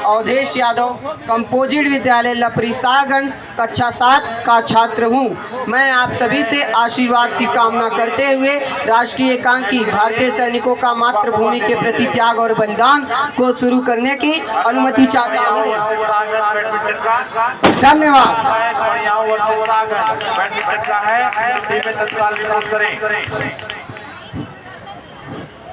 Awadhesh Yadav composite विद्यालय लपरी साहगंज कक्षा 7 का छात्र हूँ। मैं आप सभी से आशीर्वाद की कामना करते हुए राष्ट्रीय एकांकी भारतीय सैनिकों का मातृभूमि के प्रति त्याग और बलिदान को शुरू करने की अनुमति चाहता हूँ। धन्यवाद।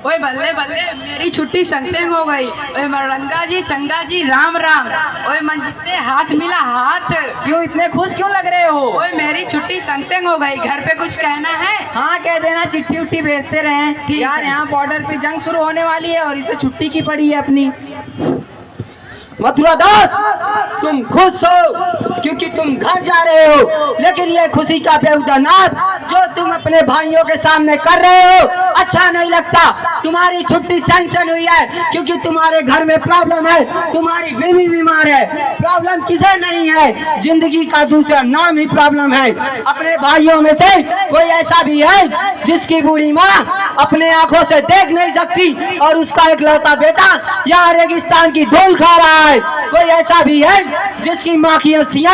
ओए बल्ले बल्ले मेरी छुट्टी संगसेंग हो गई। ओए मरंगा जी, चंगा जी, राम राम। ओए मंजिते हाथ मिला हाथ। क्यों इतने खुश क्यों लग रहे हो? ओए मेरी छुट्टी संगसेंग हो गई। घर पे कुछ कहना है? हाँ कह देना, चिट्ठी उट्ठी भेजते रहे यार। यहाँ बॉर्डर पे जंग शुरू होने वाली है और इसे छुट्टी की पड़ी है अपनी। मथुरा दास, तुम खुश हो क्योंकि तुम घर जा रहे हो, लेकिन ये खुशी का बेहुदा नाच जो तुम अपने भाइयों के सामने कर रहे हो अच्छा नहीं लगता। तुम्हारी छुट्टी सैंक्शन हुई है क्योंकि तुम्हारे घर में प्रॉब्लम है, तुम्हारी बीवी बीमार है। प्रॉब्लम किसे नहीं है, जिंदगी का दूसरा नाम ही प्रॉब्लम है। अपने भाइयों में से कोई ऐसा भी है जिसकी बूढ़ी माँ अपने आंखों से देख नहीं सकती और उसका इकलौता बेटा यहाँ रेगिस्तान की धूल खा रहा है। कोई ऐसा भी है जिसकी माँ की अस्थियां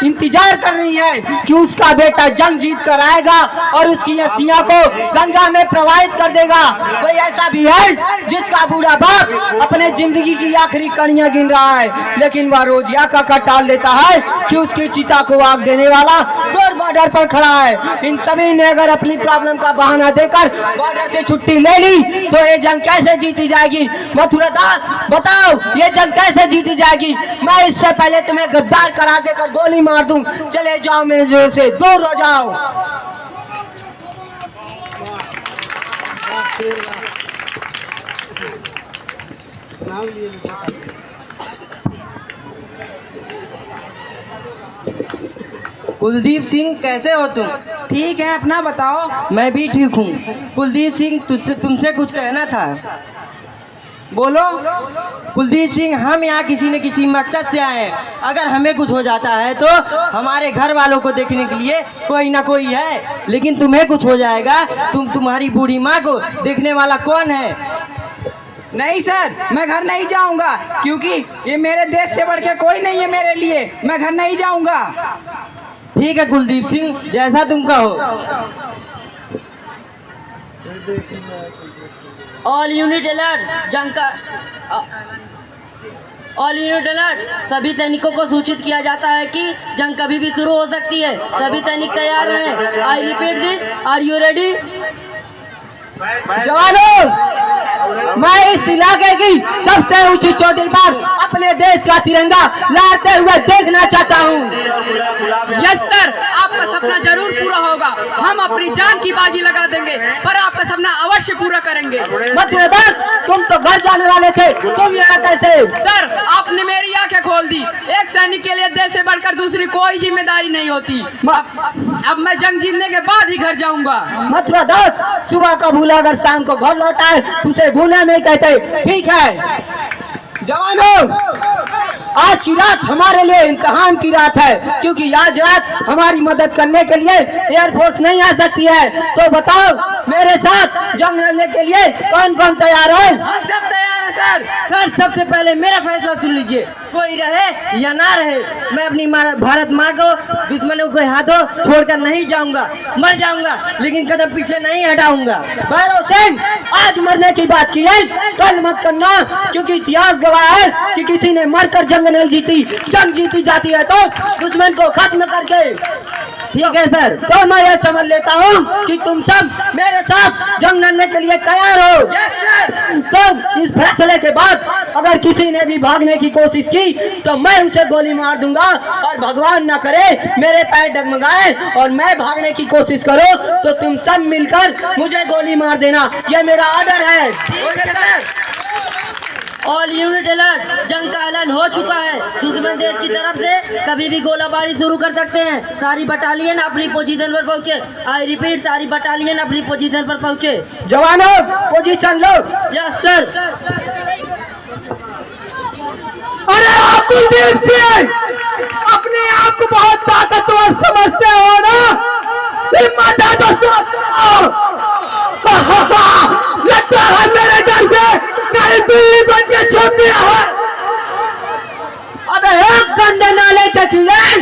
इंतजार कर रही है कि उसका बेटा जंग जीत कर आएगा और उसकी अस्थियां को गंगा में प्रवाहित कर देगा। कोई ऐसा भी है जिसका बूढ़ा बाप अपने जिंदगी की आखिरी कड़ियां गिन रहा है, लेकिन वह रोज यह कहकर टाल देता है कि उसकी चिता को आग देने वाला दूर बॉर्डर पर खड़ा है। इन सभी ने अगर अपनी प्रॉब्लम का बहाना देकर बॉर्डर से छुट्टी ले ली तो ये जंग कैसे जीती जाएगी? मथुरा दास बताओ, ये जंग कैसे जीती जाएगी? मैं इससे पहले तुम्हें गद्दार करार देकर गोली मार दूं। चले जाओ, मेरे जोर से दूर हो जाओ। कुलदीप सिंह, कैसे हो तुम? ठीक है, अपना बताओ। मैं भी ठीक हूँ। कुलदीप सिंह, तुमसे कुछ कहना था। बोलो। कुलदीप सिंह, हम यहाँ किसी न किसी मकसद से आए हैं। अगर हमें कुछ हो जाता है तो हमारे घर वालों को देखने के लिए कोई ना कोई है, लेकिन तुम्हें कुछ हो जाएगा, तुम्हारी बूढ़ी माँ को देखने वाला कौन है? नहीं सर, मैं घर नहीं जाऊंगा क्योंकि ये मेरे देश से बढ़ के कोई नहीं है मेरे लिए। मैं घर नहीं जाऊंगा। ठीक है कुलदीप सिंह, जैसा तुम कहो। ऑल यूनिट अलर्ट, जंग का ऑल यूनिट अलर्ट, सभी सैनिकों को सूचित किया जाता है कि जंग कभी भी शुरू हो सकती है। सभी सैनिक तैयार रहें। I repeat this, are you ready? जवानों, मैं इस इलाके की सबसे ऊंची चोटी पर अपने देश का तिरंगा लहराते हुए देखना चाहता हूँ। यस सर, आपका सपना जरूर पूरा होगा। हम अपनी जान की बाजी लगा देंगे, पर आपका सपना अवश्य पूरा करेंगे। मथुरा दास, तुम तो घर जाने वाले थे, तुम यहाँ कैसे? सर, आपने मेरी आंखें खोल दी। एक सैनिक के लिए देश से बढ़कर दूसरी कोई जिम्मेदारी नहीं होती। अब मैं जंग जीतने के बाद ही घर जाऊंगा। मथुरा दास, सुबह का भूला अगर शाम को घर लौटा है तो उसे भूला नहीं कहते, ठीक है? जवानों, आज की रात हमारे लिए इम्तिहान की रात है क्योंकि आज रात हमारी मदद करने के लिए एयरफोर्स नहीं आ सकती है। तो बताओ, मेरे साथ जंग लड़ने के लिए कौन कौन तैयार है? हम सब तैयार हैं सर। सर, सबसे पहले मेरा फैसला सुन लीजिए, कोई रहे या ना रहे, मैं अपनी भारत माँ को दुश्मनों के हाथों छोड़कर नहीं जाऊंगा। मर जाऊंगा लेकिन कदम पीछे नहीं हटाऊंगा। भैरव सिंह, आज मरने की बात की है, कल मत करना, क्योंकि इतिहास गवाह है कि किसी ने मरकर जंग नहीं जीती। जंग जीती जाती है तो दुश्मन को खत्म करके। ठीक है सर। तो मैं यह समझ लेता हूँ कि तुम सब मेरे साथ जंग लड़ने के लिए तैयार हो। Yes sir. तो इस फैसले के बाद अगर किसी ने भी भागने की कोशिश की तो मैं उसे गोली मार दूंगा, और भगवान ना करे मेरे पैर डगमगाए और मैं भागने की कोशिश करो तो तुम सब मिलकर मुझे गोली मार देना। यह मेरा ऑर्डर है। ठीक है सर। ऑल यूनिट अलर्ट, जंग का ऐलान हो चुका है। दुश्मन देश की तरफ से कभी भी गोलाबारी शुरू कर सकते हैं। सारी बटालियन अपनी पोजीशन पर पहुंचे। आई रिपीट, सारी बटालियन अपनी पोजीशन पर पहुंचे। जवानों, पोजीशन लो। Yes sir. अरे आप कुलदीप सिंह, अपने आप को बहुत ताकतवर समझते हो ना? हिम्मत है तो लगता है मेरे घर से कहीं बिल्ली बन के छुप गया है। क्यों नहीं?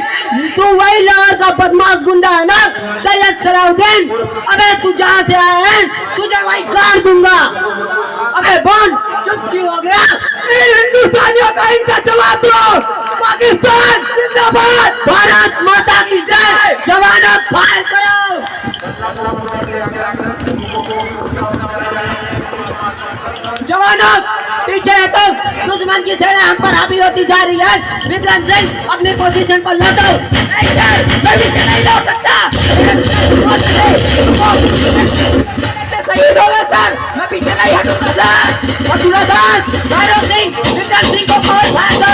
तू वही लाहौर का बदमाश गुंडा है ना, सैयद सलाउद्दीन। अबे तू जहाँ से आया है तुझे वही काट दूंगा। अबे बोल, चुप क्यों हो गया? हिंदुस्तानियों का इनका जवाब दो। पाकिस्तान जिंदाबाद, भारत माता की जय। जवानों फायर करो। जवानों पीछे हटो, दुश्मन की सेना हम पर हावी होती जा रही है। विक्रम सिंह अपनी पोजीशन पर लौटो। नहीं सर, मैं पीछे नहीं लौट सकता। शहीद हो गए सर, मैं पीछे नहीं हटूंगा सर। मथुरा दास, भैरव सिंह, विक्रम सिंह को कॉल फायर दो।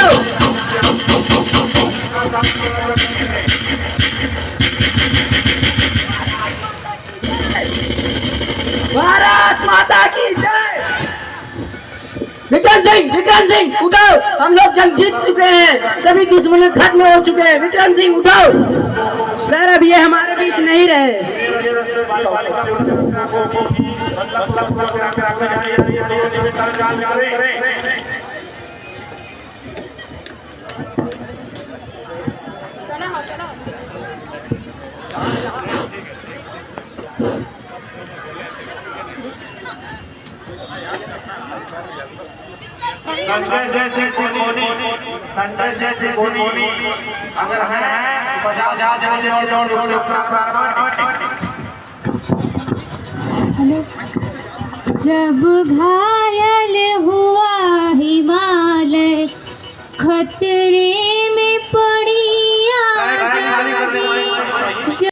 भारत माता की जय। विक्रम सिंह उठो, हम लोग जंग जीत चुके हैं, सभी दुश्मन खत्म हो चुके हैं। विक्रम सिंह उठो। सर अब ये हमारे बीच नहीं रहे। संजय जैसे बोनी अगर है तो बजा दौड़ जब घायल हुआ हिमालय खतरे